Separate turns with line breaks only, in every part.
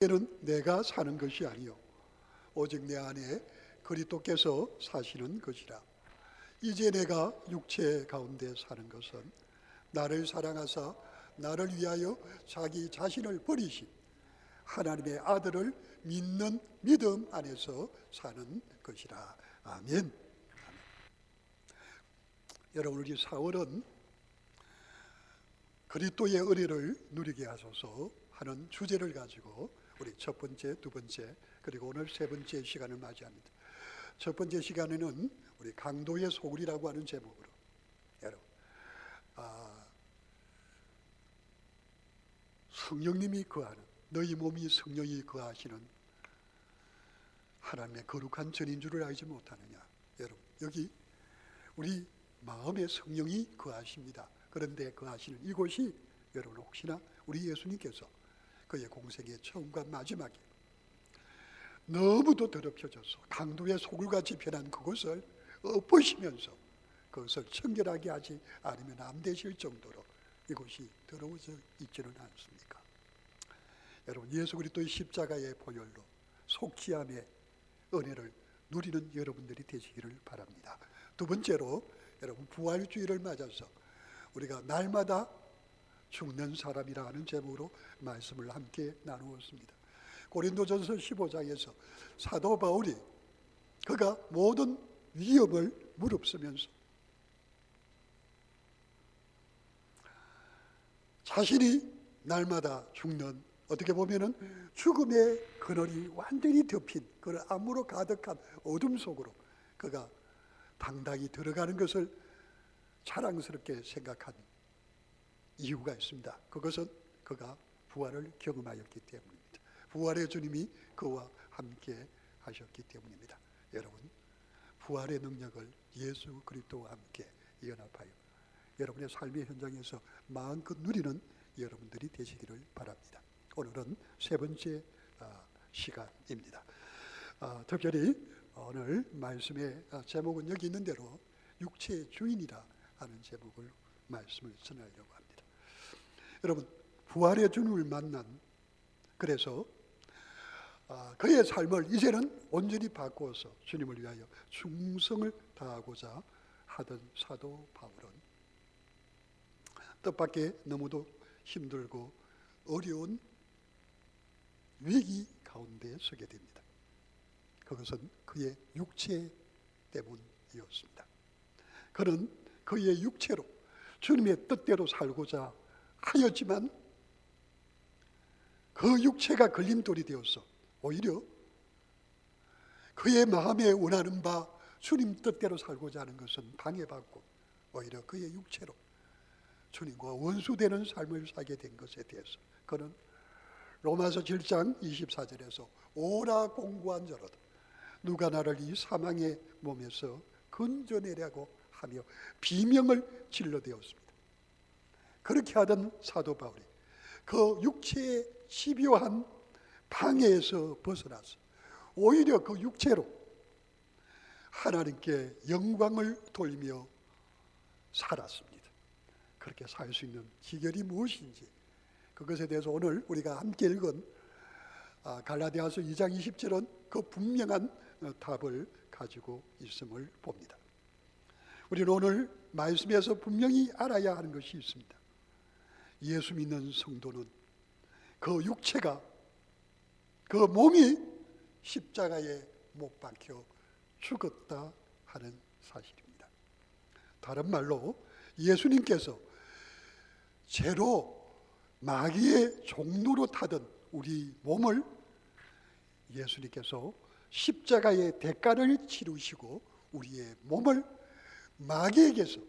이는 내가 사는 것이 아니요 오직 내 안에 그리스도께서 사시는 것이라. 이제 내가 육체 가운데 사는 것은 나를 사랑하사 나를 위하여 자기 자신을 버리신 하나님의 아들을 믿는 믿음 안에서 사는 것이라. 아멘. 여러분, 우리 4월은 그리스도의 은혜를 누리게 하소서 하는 주제를 가지고 우리 첫 번째, 두 번째, 그리고 오늘 세 번째 시간을 맞이합니다. 첫 번째 시간에는 우리 강도의 소굴이라고 하는 제목으로 여러분, 성령님이 거하는, 너희 몸이 성령이 거하시는 하나님의 거룩한 전인 줄을 알지 못하느냐. 여러분, 여기 우리 마음에 성령이 거하십니다. 그런데 거하시는 이곳이 여러분 혹시나 우리 예수님께서 그의 공생의 처음과 마지막에 너무도 더럽혀져서 강도의 소굴같이 변한 그곳을 엎으시면서 그것을 청결하게 하지 않으면 안 되실 정도로 이곳이 더러워져 있지는 않습니까? 여러분, 예수 그리스도의 십자가의 보혈로 속죄함의 은혜를 누리는 여러분들이 되시기를 바랍니다. 두 번째로 여러분, 부활주의를 맞아서 우리가 날마다 죽는 사람이라 하는 제목으로 말씀을 함께 나누었습니다. 고린도전서 15장에서 사도 바울이 그가 모든 위협을 무릅쓰면서 자신이 날마다 죽는, 어떻게 보면은 죽음의 그늘이 완전히 덮인 그 암으로 가득한 어둠 속으로 그가 당당히 들어가는 것을 자랑스럽게 생각한 이유가 있습니다. 그것은 그가 부활을 경험하였기 때문입니다. 부활의 주님이 그와 함께 하셨기 때문입니다. 여러분, 부활의 능력을 예수 그리스도와 함께 연합하여 여러분의 삶의 현장에서 마음껏 누리는 여러분들이 되시기를 바랍니다. 오늘은 세 번째 시간입니다. 특별히 오늘 말씀의 제목은 여기 있는 대로 육체의 주인이라 하는 제목을 말씀을 전하려고 합니다. 여러분, 부활의 주님을 만난, 그래서 그의 삶을 이제는 온전히 바꾸어서 주님을 위하여 충성을 다하고자 하던 사도 바울은 뜻밖의 너무도 힘들고 어려운 위기 가운데 서게 됩니다. 그것은 그의 육체 때문이었습니다. 그는 그의 육체로 주님의 뜻대로 살고자 하였지만 그 육체가 걸림돌이 되어서 오히려 그의 마음에 원하는 바 주님 뜻대로 살고자 하는 것은 방해받고 오히려 그의 육체로 주님과 원수되는 삶을 살게 된 것에 대해서 그는 로마서 7장 24절에서 오라 공고한 자로다 누가 나를 이 사망의 몸에서 건져내려고 하며 비명을 질러대었습니다. 그렇게 하던 사도 바울이 그 육체의 집요한 방해에서 벗어나서 오히려 그 육체로 하나님께 영광을 돌리며 살았습니다. 그렇게 살 수 있는 비결이 무엇인지 그것에 대해서 오늘 우리가 함께 읽은 갈라디아서 2장 20절은 그 분명한 답을 가지고 있음을 봅니다. 우리는 오늘 말씀에서 분명히 알아야 하는 것이 있습니다. 예수 믿는 성도는 그 육체가, 그 몸이 십자가에 못 박혀 죽었다 하는 사실입니다. 다른 말로 예수님께서 죄로 마귀의 종로로 타던 우리 몸을 예수님께서 십자가의 대가를 치르시고 우리의 몸을 마귀에게서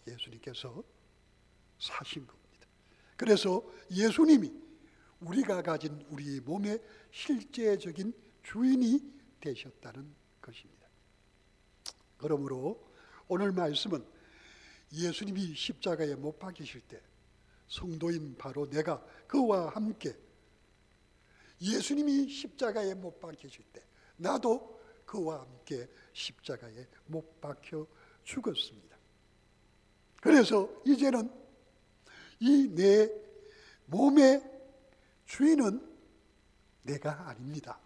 예수님께서 사신 겁니다. 그래서 예수님이 우리가 가진 우리 몸의 실제적인 주인이 되셨다는 것입니다. 그러므로 오늘 말씀은 예수님이 십자가에 못 박히실 때 성도인 바로 내가 그와 함께 예수님이 십자가에 못 박히실 때 나도 그와 함께 십자가에 못 박혀 죽었습니다. 그래서 이제는 이 내 몸의 주인은 내가 아닙니다.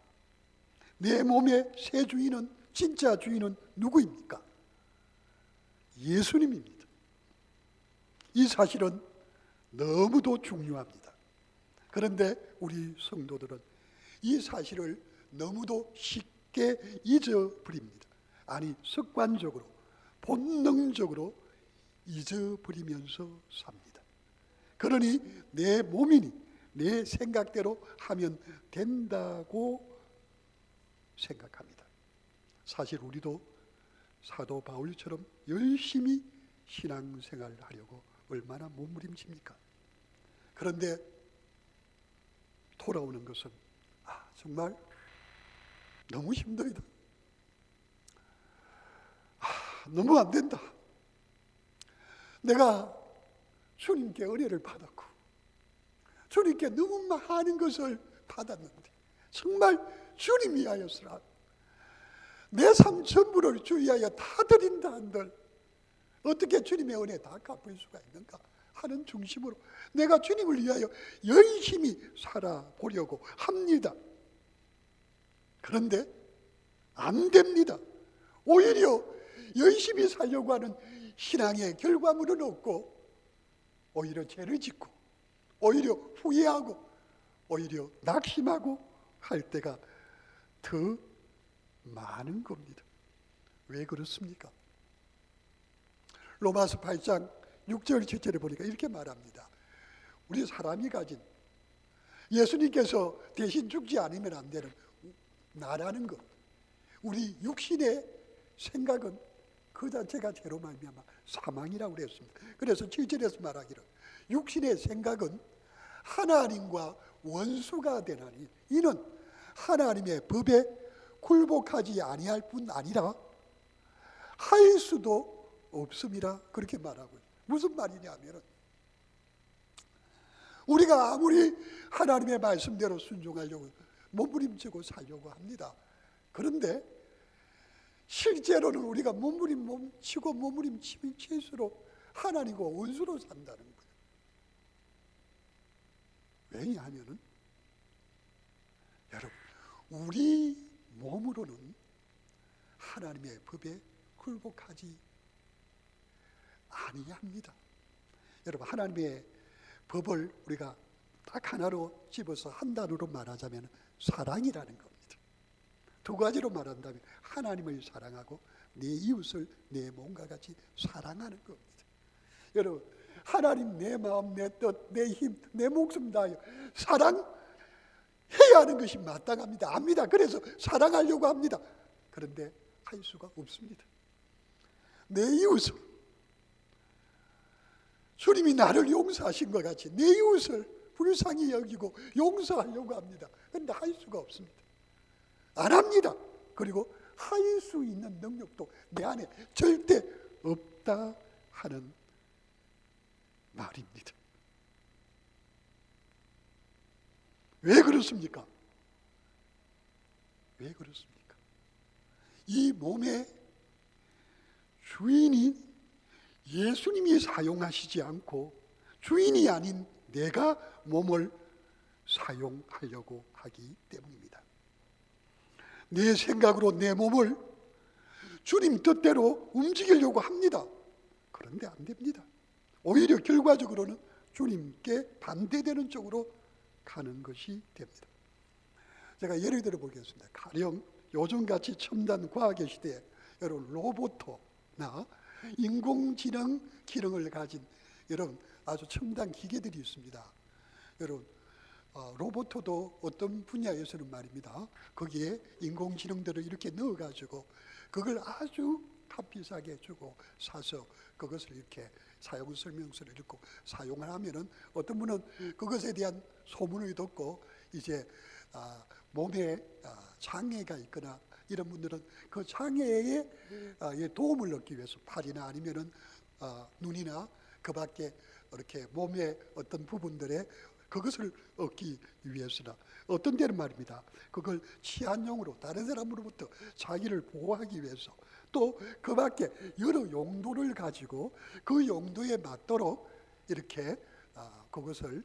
내 몸의 새 주인은, 진짜 주인은 누구입니까? 예수님입니다. 이 사실은 너무도 중요합니다. 그런데 우리 성도들은 이 사실을 너무도 쉽게 잊어버립니다. 아니, 습관적으로, 본능적으로 잊어버리면서 삽니다. 그러니 내 몸이니 내 생각대로 하면 된다고 생각합니다. 사실 우리도 사도 바울처럼 열심히 신앙생활을 하려고 얼마나 몸부림칩니까? 그런데 돌아오는 것은 정말 너무 힘들다. 너무 안 된다. 내가 주님께 은혜를 받았고 주님께 너무 많은 것을 받았는데 정말 주님이 하였으라 내 삶 전부를 주 위하여 다 드린다 한들 어떻게 주님의 은혜 다 갚을 수가 있는가 하는 중심으로 내가 주님을 위하여 열심히 살아보려고 합니다. 그런데 안 됩니다. 오히려 열심히 살려고 하는 신앙의 결과물은 없고 오히려 죄를 짓고 오히려 후회하고 오히려 낙심하고 할 때가 더 많은 겁니다. 왜 그렇습니까? 로마서 8장 6절 7절에 보니까 이렇게 말합니다. 우리 사람이 가진 예수님께서 대신 죽지 않으면 안 되는 나라는 것, 우리 육신의 생각은 그 자체가 죄로 말미암아 사망이라고 그랬습니다. 그래서 7절에서 말하기를 육신의 생각은 하나님과 원수가 되나니 이는 하나님의 법에 굴복하지 아니할 뿐 아니라 할 수도 없음이라 그렇게 말하고 무슨 말이냐 하면 우리가 아무리 하나님의 말씀대로 순종하려고 몸부림치고 살려고 합니다. 그런데 실제로는 우리가 몸부림치고 몸부림칠수록 하나님과 원수로 산다는 거예요. 왜냐하면 여러분 우리 몸으로는 하나님의 법에 굴복하지 아니합니다. 여러분 하나님의 법을 우리가 딱 하나로 집어서 한 단어로 말하자면 사랑이라는 겁니다. 두 가지로 말한다면 하나님을 사랑하고 내 이웃을 내 몸과 같이 사랑하는 겁니다. 여러분 하나님 내 마음, 내 뜻, 내 힘, 내 목숨 다하여 사랑해야 하는 것이 마땅합니다. 압니다. 그래서 사랑하려고 합니다. 그런데 할 수가 없습니다. 내 이웃을 주님이 나를 용서하신 것 같이 내 이웃을 불쌍히 여기고 용서하려고 합니다. 그런데 할 수가 없습니다. 안 합니다. 그리고 할 수 있는 능력도 내 안에 절대 없다 하는 말입니다. 왜 그렇습니까? 왜 그렇습니까? 이 몸의 주인이 예수님이 사용하시지 않고 주인이 아닌 내가 몸을 사용하려고 하기 때문입니다. 내 생각으로 내 몸을 주님 뜻대로 움직이려고 합니다. 그런데 안 됩니다. 오히려 결과적으로는 주님께 반대되는 쪽으로 가는 것이 됩니다. 제가 예를 들어 보겠습니다. 가령 요즘같이 첨단 과학의 시대에 여러분 로봇나 인공지능 기능을 가진 여러분 아주 첨단 기계들이 있습니다. 여러분 로봇도 어떤 분야에서는 말입니다. 거기에 인공지능들을 이렇게 넣어가지고 그걸 아주 값비싸게 주고 사서 그것을 이렇게 사용 설명서를 읽고 사용을 하면은 어떤 분은 그것에 대한 소문을 듣고 이제 몸에 장애가 있거나 이런 분들은 그 장애에 도움을 얻기 위해서 팔이나 아니면은 눈이나 그 밖에 이렇게 몸의 어떤 부분들에 그것을 얻기 위해서나 어떤 데는 말입니다. 그걸 치안용으로 다른 사람으로부터 자기를 보호하기 위해서 또 그 밖에 여러 용도를 가지고 그 용도에 맞도록 이렇게 그것을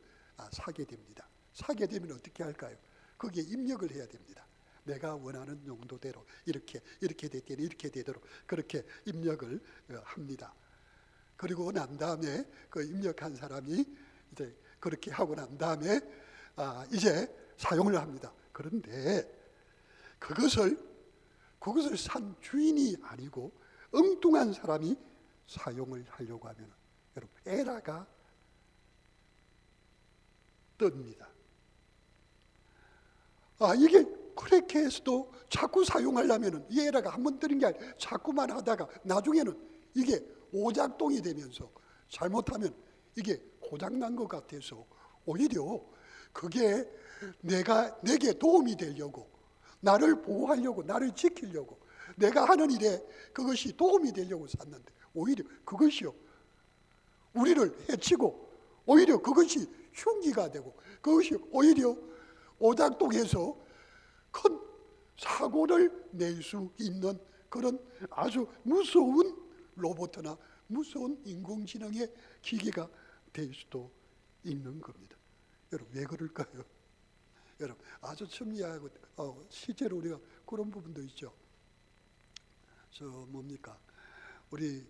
사게 됩니다. 사게 되면 어떻게 할까요? 거기에 입력을 해야 됩니다. 내가 원하는 용도대로 이렇게 됐더니 이렇게 되도록 그렇게 입력을 합니다. 그리고 난 다음에 그 입력한 사람이 이제 그렇게 하고 난 다음에 이제 사용을 합니다. 그런데 그것을 산 주인이 아니고 엉뚱한 사람이 사용을 하려고 하면 여러분 에러가 뜹니다. 이게 그렇게 해서도 자꾸 사용하려면 이 에러가 한 번 뜨는 게 아니라 자꾸만 하다가 나중에는 이게 오작동이 되면서 잘못하면 이게 고장난 것 같아서 오히려 그게 내게 도움이 되려고, 나를 보호하려고, 나를 지키려고, 내가 하는 일에 그것이 도움이 되려고 샀는데 오히려 그것이요 우리를 해치고 오히려 그것이 흉기가 되고 그것이 오히려 오작동해서 큰 사고를 낼 수 있는 그런 아주 무서운 로봇이나 무서운 인공지능의 기계가 될 수도 있는 겁니다. 여러분 왜 그럴까요? 여러분 아주 첨예하고 실제로 우리가 그런 부분도 있죠. 뭡니까? 우리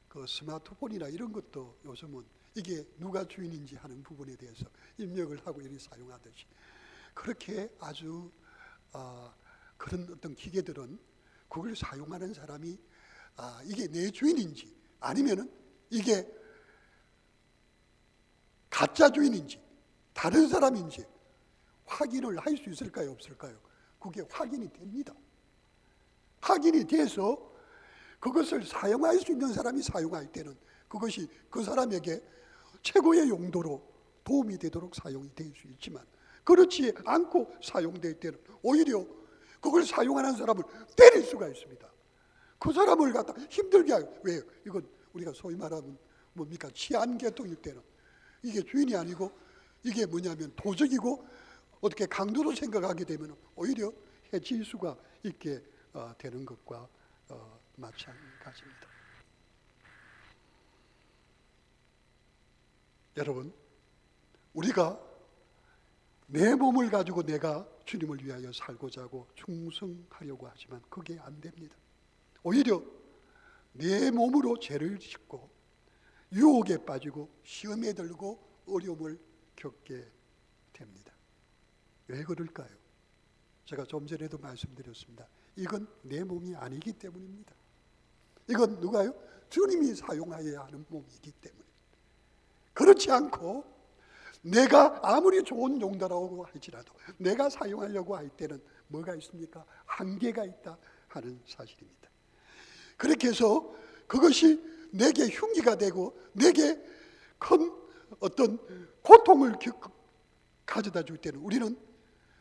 그 스마트폰이나 이런 것도 요즘은 이게 누가 주인인지 하는 부분에 대해서 입력을 하고 이렇게 사용하듯이 그렇게 아주 그런 어떤 기계들은 그걸 사용하는 사람이 이게 내 주인인지 아니면은 이게 가짜 주인인지 다른 사람인지 확인을 할 수 있을까요? 없을까요? 그게 확인이 됩니다. 확인이 돼서 그것을 사용할 수 있는 사람이 사용할 때는 그것이 그 사람에게 최고의 용도로 도움이 되도록 사용이 될 수 있지만 그렇지 않고 사용될 때는 오히려 그걸 사용하는 사람을 때릴 수가 있습니다. 그 사람을 갖다 힘들게 하고 왜요? 이건 우리가 소위 말하면 뭡니까? 치안계통일 때는 이게 주인이 아니고 이게 뭐냐면 도적이고 어떻게 강도로 생각하게 되면 오히려 해칠 수가 있게 되는 것과 마찬가지입니다. 여러분 우리가 내 몸을 가지고 내가 주님을 위하여 살고자 하고 충성하려고 하지만 그게 안 됩니다. 오히려 내 몸으로 죄를 짓고 유혹에 빠지고 시험에 들고 어려움을 겪게 됩니다. 왜 그럴까요? 제가 좀 전에도 말씀드렸습니다. 이건 내 몸이 아니기 때문입니다. 이건 누가요? 주님이 사용하여야 하는 몸이기 때문에. 그렇지 않고 내가 아무리 좋은 용도라고 할지라도 내가 사용하려고 할 때는 뭐가 있습니까? 한계가 있다 하는 사실입니다. 그렇게 해서 그것이 내게 흉기가 되고 내게 큰 어떤 고통을 가져다 줄 때는 우리는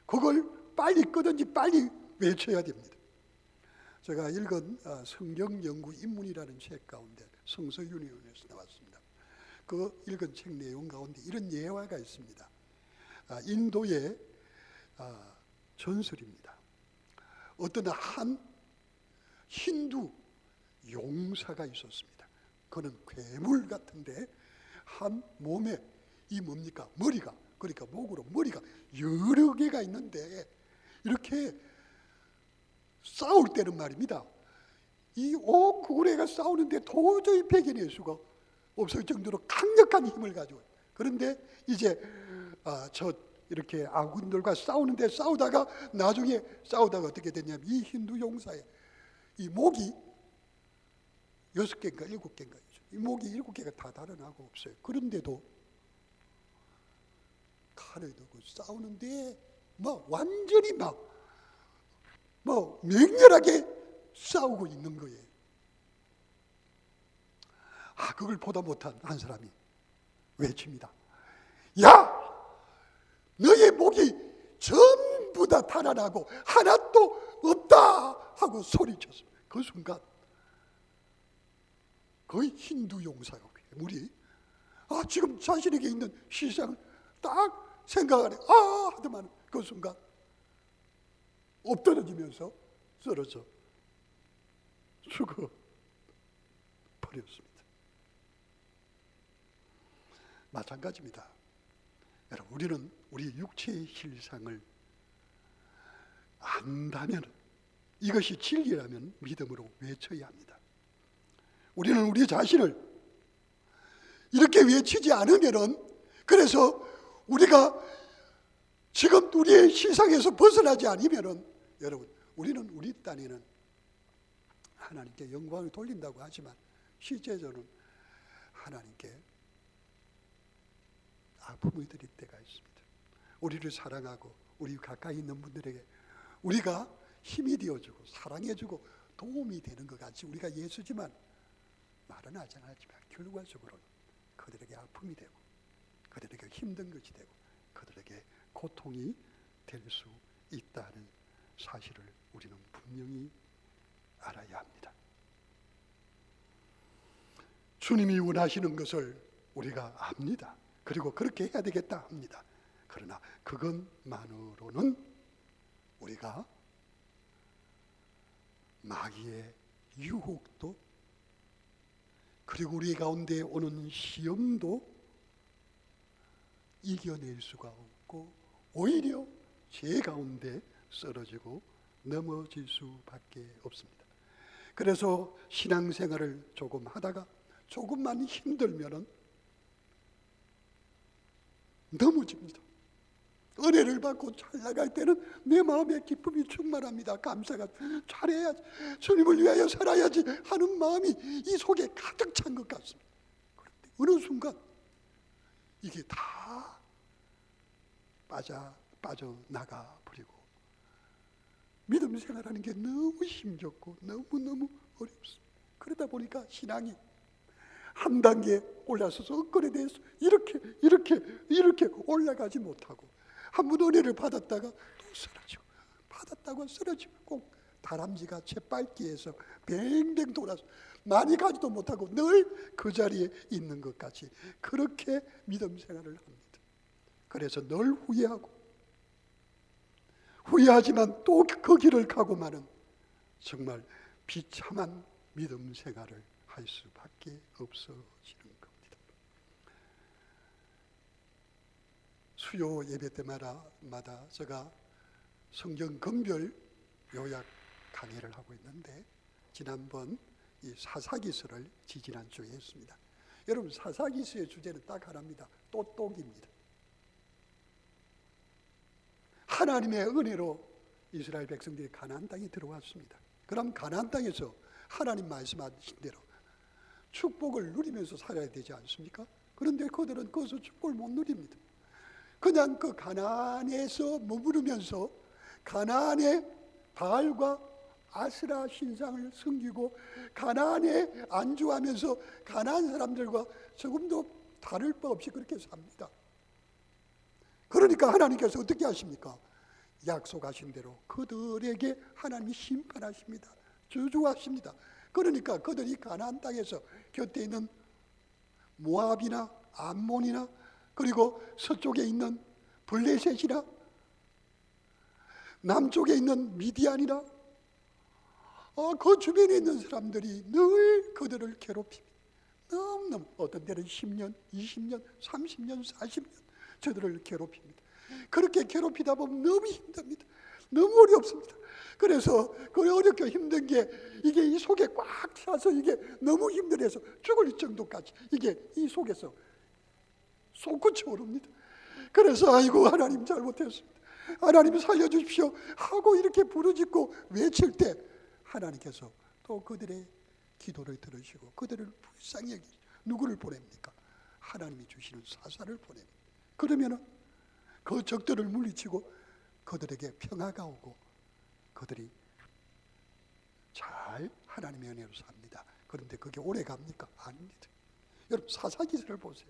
그걸 빨리 끄든지 빨리 외쳐야 됩니다. 제가 읽은 성경 연구 입문이라는 책 가운데 성서윤회원에서 나왔습니다. 그 읽은 책 내용 가운데 이런 예화가 있습니다. 인도의 전설입니다. 어떤 한 힌두 용사가 있었습니다. 그는 괴물 같은데 한 몸에 이 뭡니까? 머리가 그러니까 목으로 머리가 여러 개가 있는데 이렇게 싸울 때는 말입니다. 이 온 구레가 싸우는데 도저히 배겨낼 수가 없을 정도로 강력한 힘을 가지고 그런데 이제 이렇게 아군들과 싸우다가 나중에 싸우다가 어떻게 됐냐면 이 힌두 용사의 이 목이 6개인가 7개인가 이 목이 7개가 다 달아나고 없어요. 그런데도 칼을 들고 싸우는데 완전히 맹렬하게 싸우고 있는 거예요. 그걸 보다 못한 한 사람이 외칩니다. 야! 너의 목이 전부 다 달아나고 하나도 없다! 하고 소리쳤습니다. 그 순간 거의 힌두 용사가 괴물이 지금 자신에게 있는 실상을 딱 생각하네. 하더만 그 순간 엎드러지면서 쓰러져 죽어 버렸습니다. 마찬가지입니다. 여러분 우리는 우리 육체의 실상을 안다면, 이것이 진리라면 믿음으로 외쳐야 합니다. 우리는 우리 자신을 이렇게 외치지 않으면은, 그래서 우리가 지금 우리의 시상에서 벗어나지 않으면은, 여러분, 우리는 우리 딴에는 하나님께 영광을 돌린다고 하지만 실제로는 하나님께 아픔을 드릴 때가 있습니다. 우리를 사랑하고 우리 가까이 있는 분들에게 우리가 힘이 되어주고 사랑해주고 도움이 되는 것 같이 우리가 예수지만 말은 하지 않지만 결과적으로는 그들에게 아픔이 되고 그들에게 힘든 것이 되고 그들에게 고통이 될 수 있다는 사실을 우리는 분명히 알아야 합니다. 주님이 원하시는 것을 우리가 압니다. 그리고 그렇게 해야 되겠다 합니다. 그러나 그것만으로는 우리가 마귀의 유혹도 그리고 우리 가운데 오는 시험도 이겨낼 수가 없고 오히려 제 가운데 쓰러지고 넘어질 수밖에 없습니다. 그래서 신앙생활을 조금 하다가 조금만 힘들면은 넘어집니다. 은혜를 받고 잘 나갈 때는 내 마음에 기쁨이 충만합니다. 감사가 잘해야지, 주님을 위하여 살아야지 하는 마음이 이 속에 가득 찬 것 같습니다. 그런데 어느 순간 이게 다 빠져나가 버리고 믿음 생활하는 게 너무 힘겹고 너무너무 어렵습니다. 그러다 보니까 신앙이 한 단계 올라서서 엇걸에 대해서 이렇게 올라가지 못하고 한 번 은혜를 받았다가 또 쓰러지고 받았다가 쓰러지고 꼭 다람쥐가 쳇밟기에서 뱅뱅 돌아서 많이 가지도 못하고 늘 그 자리에 있는 것 같이 그렇게 믿음 생활을 합니다. 그래서 늘 후회하지만 또 그 길을 가고 마는 정말 비참한 믿음 생활을 할 수밖에 없어지는 겁니다. 수요 예배 때마다 제가 성경 금별 요약 강의를 하고 있는데 지난번 이 사사기서를 지지난주에 했습니다. 여러분 사사기서의 주제는 딱 하나입니다. 똑똑입니다. 하나님의 은혜로 이스라엘 백성들이 가나안 땅에 들어왔습니다. 그럼 가나안 땅에서 하나님 말씀하신 대로 축복을 누리면서 살아야 되지 않습니까? 그런데 그들은 거기서 축복을 못 누립니다. 그냥 그 가나안에서 머무르면서 가나안의 바알과 아스라 신상을 섬기고 가나안에 안주하면서 가나안 사람들과 조금도 다를 바 없이 그렇게 삽니다. 그러니까 하나님께서 어떻게 하십니까? 약속하신 대로 그들에게 하나님이 심판하십니다. 저주하십니다. 그러니까 그들이 가나안 땅에서 곁에 있는 모압이나 암몬이나 그리고 서쪽에 있는 블레셋이나 남쪽에 있는 미디안이나 그 주변에 있는 사람들이 늘 그들을 괴롭힙니다. 너무너무 어떤 때는 10년, 20년, 30년, 40년 저들을 괴롭힙니다. 그렇게 괴롭히다 보면 너무 힘듭니다. 너무 어렵습니다. 그래서 그 어렵고 힘든 게 이게 이 속에 꽉 차서 이게 너무 힘들어서 죽을 정도까지 이게 이 속에서 솟구쳐 오릅니다. 그래서 아이고 하나님 잘못했습니다. 하나님 살려주십시오 하고 이렇게 부르짖고 외칠 때 하나님께서 또 그들의 기도를 들으시고 그들을 불쌍히 여기시고 누구를 보냅니까? 하나님이 주시는 사사를 보냅니다. 그러면은 그 적들을 물리치고 그들에게 평화가 오고 그들이 잘 하나님의 은혜로 삽니다. 그런데 그게 오래 갑니까? 아닙니다. 여러분 사사기서를 보세요.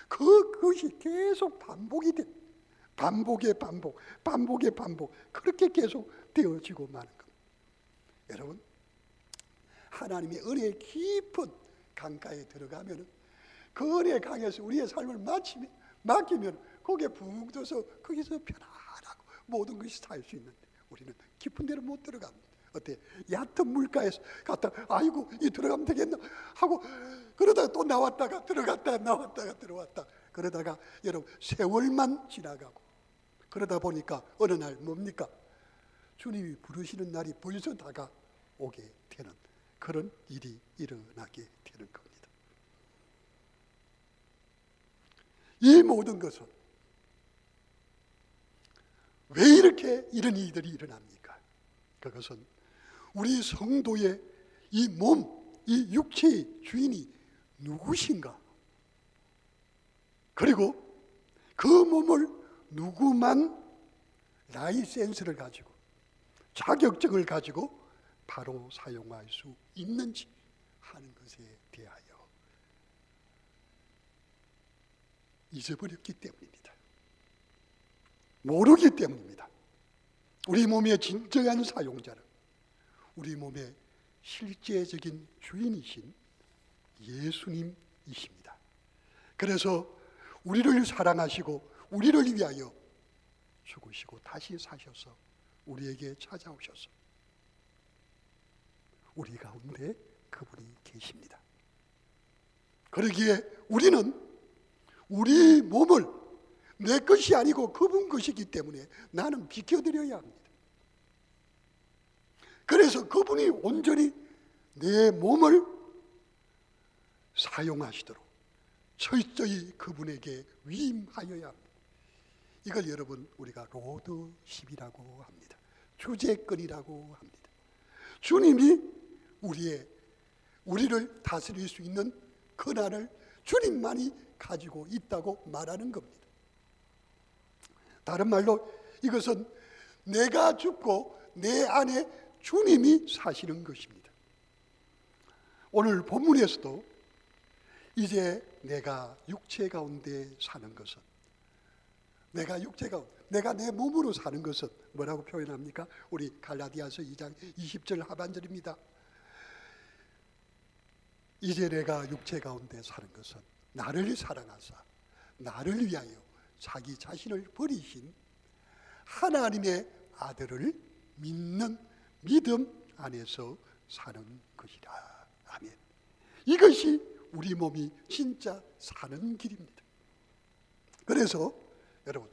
그것이 계속 반복이 돼. 반복의 반복 그렇게 계속 되어지고 마는 겁니다. 여러분 하나님의 은혜의 깊은 강가에 들어가면 그 은혜의 강에서 우리의 삶을 맡기면 거기에 붕 떠서 거기서 편안하고 모든 것이 살 수 있는데 우리는 깊은 데로 못 들어갑니다. 어때? 얕은 물가에서 갔다 아이고 이 들어가면 되겠나 하고 그러다가 또 나왔다가 들어갔다 나왔다가 들어왔다 그러다가 여러분 세월만 지나가고 그러다 보니까 어느 날 뭡니까? 주님이 부르시는 날이 벌써 다가오게 되는 그런 일이 일어나게 되는 겁니다. 이 모든 것은 왜 이렇게 이런 일들이 일어납니까? 그것은 우리 성도의 이 몸, 이 육체의 주인이 누구신가? 그리고 그 몸을 누구만 라이센스를 가지고 자격증을 가지고 바로 사용할 수 있는지 하는 것에 대하여 잊어버렸기 때문입니다. 모르기 때문입니다. 우리 몸의 진정한 사용자는 우리 몸의 실제적인 주인이신 예수님이십니다. 그래서 우리를 사랑하시고 우리를 위하여 죽으시고 다시 사셔서 우리에게 찾아오셔서 우리 가운데 그분이 계십니다. 그러기에 우리는 우리 몸을 내 것이 아니고 그분 것이기 때문에 나는 비켜드려야 합니다. 그래서 그분이 온전히 내 몸을 사용하시도록 철저히 그분에게 위임하여야 합니다. 이걸 여러분 우리가 로드십이라고 합니다. 주재권이라고 합니다. 주님이 우리를 다스릴 수 있는 권한을 주님만이 가지고 있다고 말하는 겁니다. 다른 말로 이것은 내가 죽고 내 안에 주님이 사시는 것입니다. 오늘 본문에서도 이제 내가 육체 가운데 사는 것은 내가 내 몸으로 사는 것은 뭐라고 표현합니까? 우리 갈라디아서 2장 20절 하반절입니다. 이제 내가 육체 가운데 사는 것은 나를 사랑하사 나를 위하여 자기 자신을 버리신 하나님의 아들을 믿는 믿음 안에서 사는 것이라. 아멘. 이것이 우리 몸이 진짜 사는 길입니다. 그래서 여러분,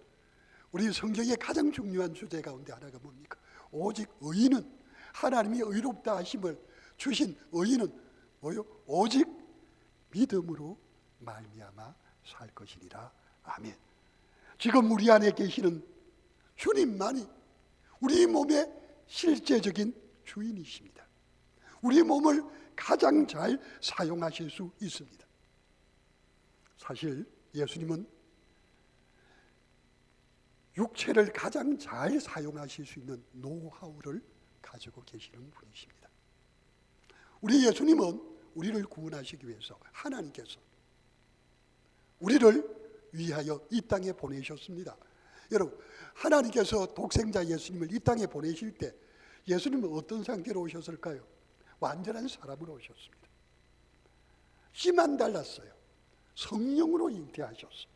우리 성경의 가장 중요한 주제 가운데 하나가 뭡니까? 오직 의인은, 하나님이 의롭다 하심을 주신 의인은 뭐요? 오직 믿음으로 말미암아 살 것이니라. 아멘. 지금 우리 안에 계시는 주님만이 우리 몸의 실제적인 주인이십니다. 우리 몸을 가장 잘 사용하실 수 있습니다. 사실 예수님은 육체를 가장 잘 사용하실 수 있는 노하우를 가지고 계시는 분이십니다. 우리 예수님은 우리를 구원하시기 위해서 하나님께서 우리를 위하여 이 땅에 보내셨습니다. 여러분, 하나님께서 독생자 예수님을 이 땅에 보내실 때 예수님은 어떤 상태로 오셨을까요? 완전한 사람으로 오셨습니다. 씨만 달랐어요. 성령으로 잉태하셨어.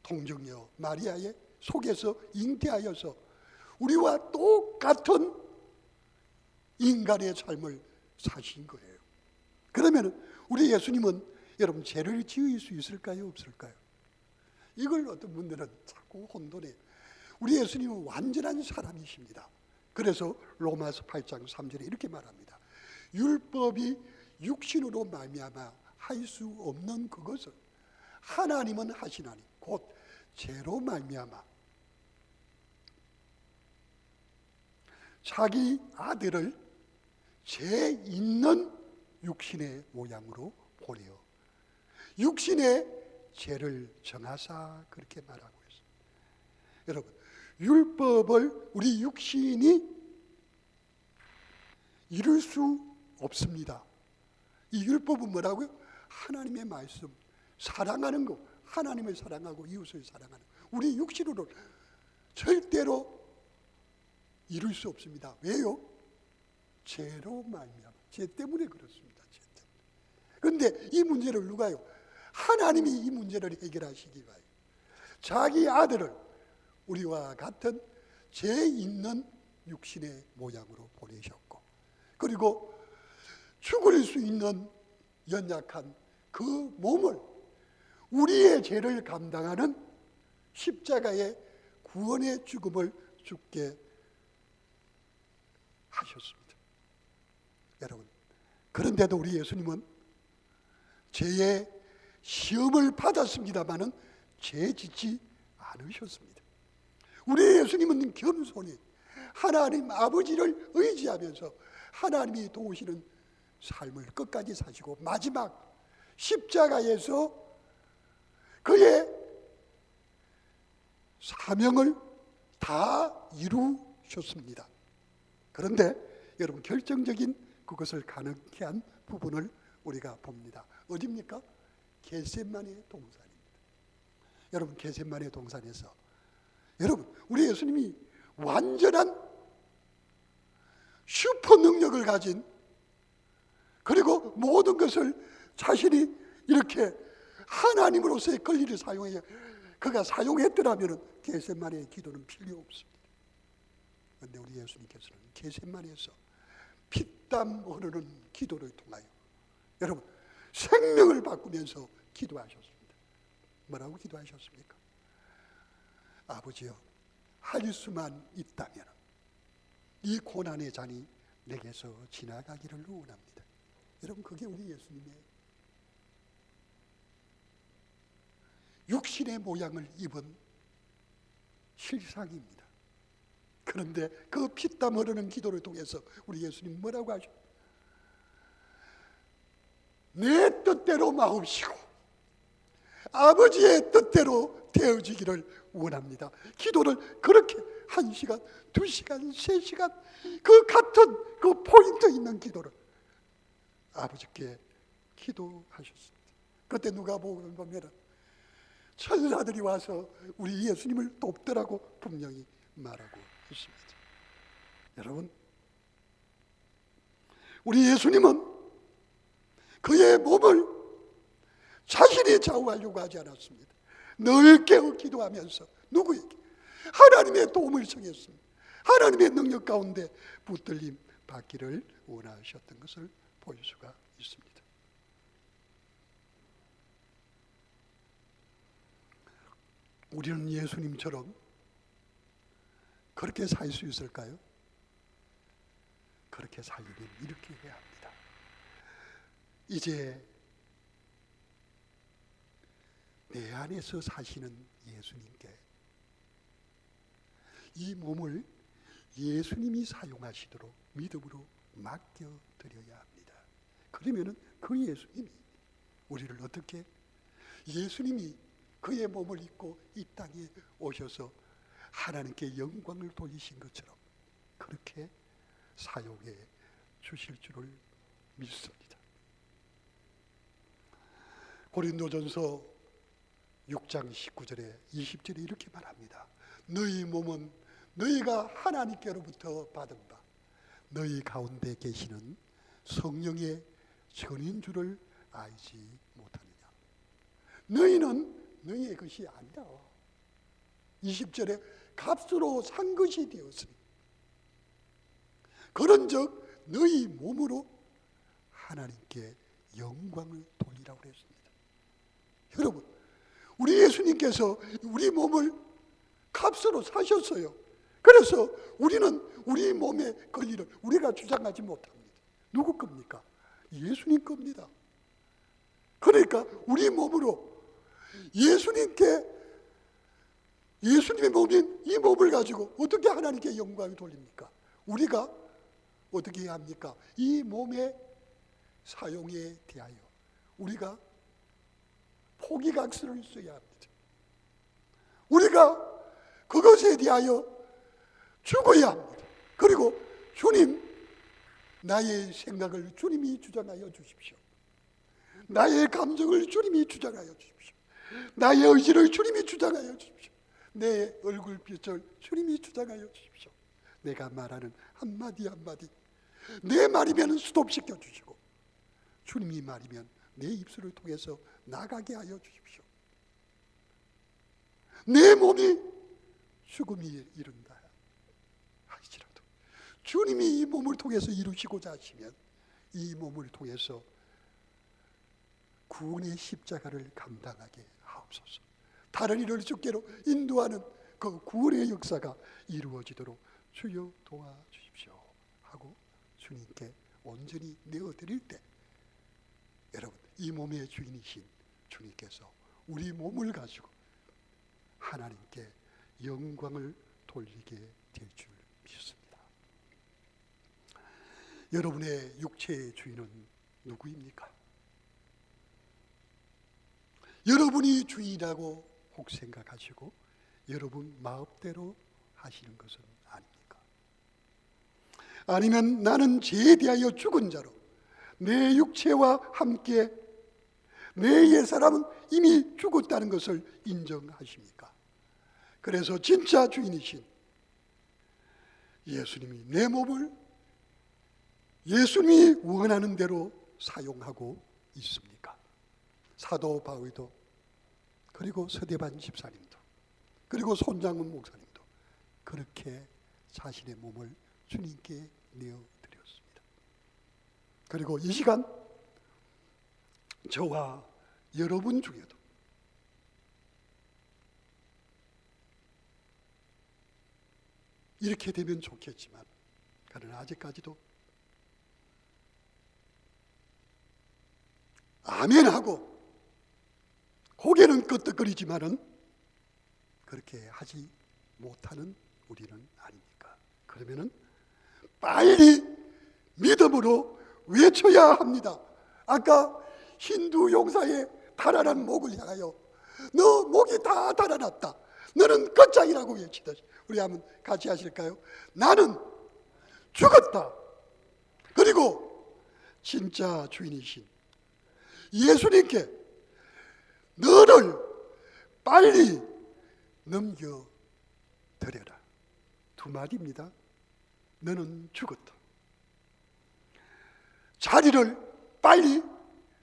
동정녀 마리아의 속에서 잉태하여서 우리와 똑같은 인간의 삶을 사신 거예요. 그러면 우리 예수님은 여러분 죄를 지을 수 있을까요? 없을까요? 이걸 어떤 분들은 자꾸 혼돈해요. 우리 예수님은 완전한 사람이십니다. 그래서 로마서 8장 3절에 이렇게 말합니다. 율법이 육신으로 말미암아 할 수 없는 그것을 하나님은 하시나니 곧 죄로 말미암아 자기 아들을 죄 있는 육신의 모양으로 보내어 육신의 죄를 정하사 그렇게 말하고 있어요. 여러분, 율법을 우리 육신이 이룰 수 없습니다. 이 율법은 뭐라고요? 하나님의 말씀, 사랑하는 거, 하나님을 사랑하고 이웃을 사랑하는 거. 우리 육신으로 절대로 이룰 수 없습니다. 왜요? 죄로 말미암아. 죄 때문에 그렇습니다. 죄 때문에. 그런데 이 문제를 누가요? 하나님이 이 문제를 해결하시기 위하여 자기 아들을 우리와 같은 죄 있는 육신의 모양으로 보내셨고, 그리고 죽을 수 있는 연약한 그 몸을 우리의 죄를 감당하는 십자가의 구원의 죽음을 죽게 하셨습니다. 여러분, 그런데도 우리 예수님은 죄의 시험을 받았습니다마는 죄 짓지 않으셨습니다. 우리 예수님은 겸손히 하나님 아버지를 의지하면서 하나님이 도우시는 삶을 끝까지 사시고 마지막 십자가에서 그의 사명을 다 이루셨습니다. 그런데 여러분, 결정적인 그것을 가능케 한 부분을 우리가 봅니다. 어디입니까? 겟세마네 동산입니다. 여러분, 겟세마네 동산에서 여러분, 우리 예수님이 완전한 슈퍼 능력을 가진, 그리고 모든 것을 자신이 이렇게 하나님으로서의 권리를 사용해 그가 사용했더라면 겟세마네의 기도는 필요 없습니다. 그런데 우리 예수님께서는 겟세마네에서 피땀 흐르는 기도를 통하여 여러분 생명을 바꾸면서 기도하셨습니다. 뭐라고 기도하셨습니까? 아버지여, 할 수만 있다면 이 고난의 잔이 내게서 지나가기를 원합니다. 여러분, 그게 우리 예수님의 육신의 모양을 입은 실상입니다. 그런데 그 피땀 흐르는 기도를 통해서 우리 예수님 뭐라고 하죠? 내 뜻대로 마옵시고 아버지의 뜻대로 되어지기를 원합니다. 기도를 그렇게 1시간, 2시간, 3시간 그 같은 그 포인트 있는 기도를 아버지께 기도하셨습니다. 그때 누가복음을 보면 천사들이 와서 우리 예수님을 돕더라고 분명히 말하고 있습니다. 여러분, 우리 예수님은 그의 몸을 자신이 좌우하려고 하지 않았습니다. 넓게 기도하면서 누구에게? 하나님의 도움을 청했습니다. 하나님의 능력 가운데 붙들림 받기를 원하셨던 것을 볼 수가 있습니다. 우리는 예수님처럼 그렇게 살 수 있을까요? 그렇게 살려면 이렇게 해야 합니다. 이제 내 안에서 사시는 예수님께 이 몸을 예수님이 사용하시도록 믿음으로 맡겨드려야 합니다. 그러면 그 예수님이 우리를 어떻게, 예수님이 그의 몸을 입고 이 땅에 오셔서 하나님께 영광을 돌리신 것처럼 그렇게 사용해 주실 줄을 믿습니다. 고린도전서 6장 19절에 20절에 이렇게 말합니다. 너희 몸은 너희가 하나님께로부터 받은 바 너희 가운데 계시는 성령의 전인 줄을 알지 못하느냐. 너희는 너희의 것이 아니라 20절에 값으로 산 것이 되었으니 그런즉 너희 몸으로 하나님께 영광을 돌리라고 그랬습니다. 여러분, 우리 예수님께서 우리 몸을 값으로 사셨어요. 그래서 우리는 우리 몸의 권리를 우리가 주장하지 못합니다. 누구 겁니까? 예수님 겁니다. 그러니까 우리 몸으로 예수님의 몸인 이 몸을 가지고 어떻게 하나님께 영광을 돌립니까? 우리가 어떻게 해야 합니까? 이 몸의 사용에 대하여 우리가 포기각서를 써야 합니다. 우리가 그것에 대하여 죽어야 합니다. 그리고 주님, 나의 생각을 주님이 주장하여 주십시오. 나의 감정을 주님이 주장하여 주십시오. 나의 의지를 주님이 주장하여 주십시오. 내 얼굴빛을 주님이 주장하여 주십시오. 내가 말하는 한마디 한마디 내 말이면 스톱시켜 주시고 주님이 말이면 내 입술을 통해서 나가게 하여 주십시오. 내 몸이 죽음이 이른다 할지라도 주님이 이 몸을 통해서 이루시고자 하시면 이 몸을 통해서 구원의 십자가를 감당하게 하옵소서. 다른 이를 주께로 인도하는 그 구원의 역사가 이루어지도록 주여 도와주십시오 하고 주님께 온전히 내어드릴 때 여러분 이 몸의 주인이신 주님께서 우리 몸을 가지고 하나님께 영광을 돌리게 될 줄 믿습니다. 여러분의 육체의 주인은 누구입니까? 여러분이 주인이라고 혹 생각하시고 여러분 마음대로 하시는 것은 아닙니까? 아니면 나는 죄에 대하여 죽은 자로 내 육체와 함께 내 옛사람은 이미 죽었다는 것을 인정하십니까? 그래서 진짜 주인이신 예수님이 내 몸을 예수님이 원하는 대로 사용하고 있습니까? 사도 바울도 그리고 서대반 집사님도 그리고 손장훈 목사님도 그렇게 자신의 몸을 주님께 내어드렸습니다. 그리고 이 시간 저와 여러분 중에도 이렇게 되면 좋겠지만 그러나 아직까지도 아멘하고 고개는 끄덕거리지만은 그렇게 하지 못하는 우리는 아닙니까? 그러면은 빨리 믿음으로 외쳐야 합니다. 아까 힌두 용사의 달아난 목을 향하여 너 목이 다 달아났다. 너는 끝장이라고 외치듯이 우리 한번 같이 하실까요? 나는 죽었다. 그리고 진짜 주인이신 예수님께 너를 빨리 넘겨드려라. 두 마디입니다. 너는 죽었다. 자리를 빨리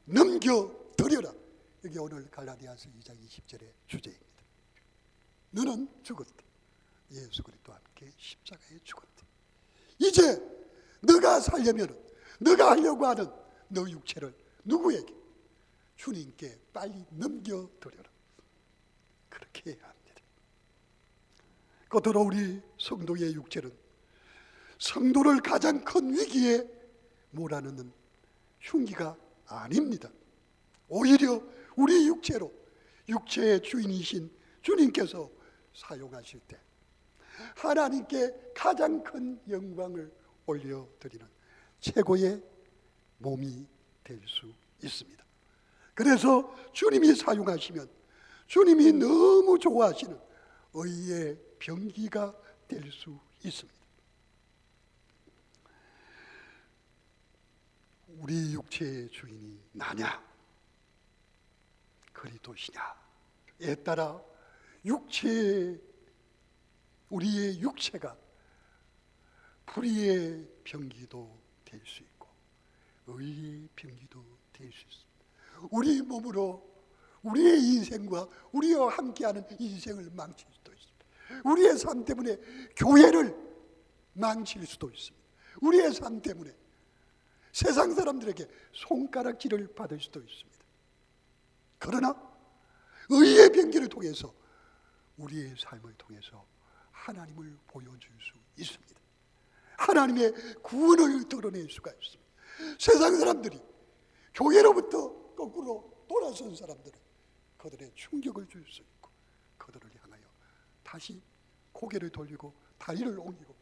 넘겨드려라. 여기 오늘 갈라디아서 2장 20절의 주제입니다. 너는 죽었다. 예수 그리스도와 함께 십자가에 죽었다. 이제 너가 살려면 너가 하려고 하는 너 육체를 누구에게? 주님께 빨리 넘겨드려라. 그렇게 해야 합니다. 끝으로 우리 성도의 육체는 성도를 가장 큰 위기에 몰아넣는 흉기가 아닙니다. 오히려 우리 육체로 육체의 주인이신 주님께서 사용하실 때 하나님께 가장 큰 영광을 올려드리는 최고의 몸이 될 수 있습니다. 그래서 주님이 사용하시면 주님이 너무 좋아하시는 의의 병기가 될 수 있습니다. 우리 육체의 주인이 나냐 그리스도시냐에 따라 우리의 육체가 불의의 병기도 될 수 있고 의의 병기도 될 수 있습니다. 우리 몸으로 우리의 인생과 우리와 함께하는 인생을 망칠 수도 있습니다. 우리의 삶 때문에 교회를 망칠 수도 있습니다. 우리의 삶 때문에 세상 사람들에게 손가락질을 받을 수도 있습니다. 그러나 의의 병기를 통해서 우리의 삶을 통해서 하나님을 보여줄 수 있습니다. 하나님의 구원을 드러낼 수가 있습니다. 세상 사람들이 교회로부터 거꾸로 돌아선 사람들은 그들의 충격을 줄 수 있고 그들을 향하여 다시 고개를 돌리고 다리를 옮기고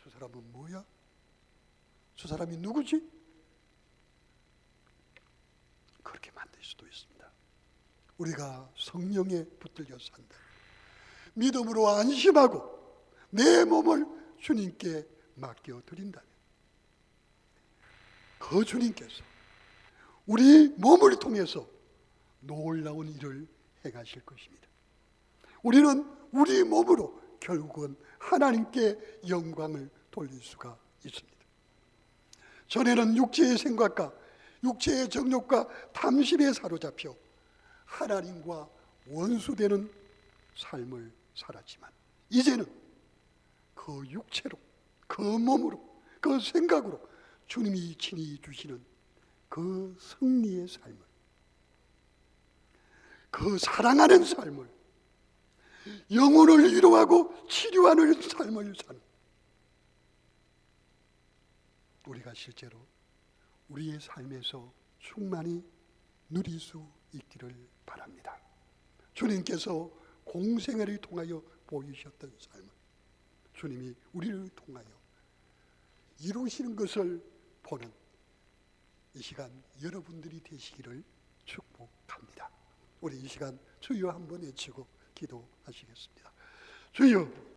저 사람은 뭐야? 저 사람이 누구지? 그렇게 만들 수도 있습니다. 우리가 성령에 붙들려 산다. 믿음으로 안심하고 내 몸을 주님께 맡겨드린다면 그 주님께서 우리 몸을 통해서 놀라운 일을 행하실 것입니다. 우리는 우리 몸으로 결국은 하나님께 영광을 돌릴 수가 있습니다. 전에는 육체의 생각과 육체의 정욕과 탐심에 사로잡혀 하나님과 원수되는 삶을 살았지만 이제는 그 육체로 그 몸으로 그 생각으로 주님이 친히 주시는 그 승리의 삶을 그 사랑하는 삶을 영혼을 위로하고 치료하는 삶을 사는 우리가 실제로 우리의 삶에서 충만히 누릴 수 있기를 바랍니다. 주님께서 공생애를 통하여 보이셨던 삶은 주님이 우리를 통하여 이루시는 것을 보는 이 시간 여러분들이 되시기를 축복합니다. 우리 이 시간 주여 한번 외치고 기도하시겠습니다. 주여,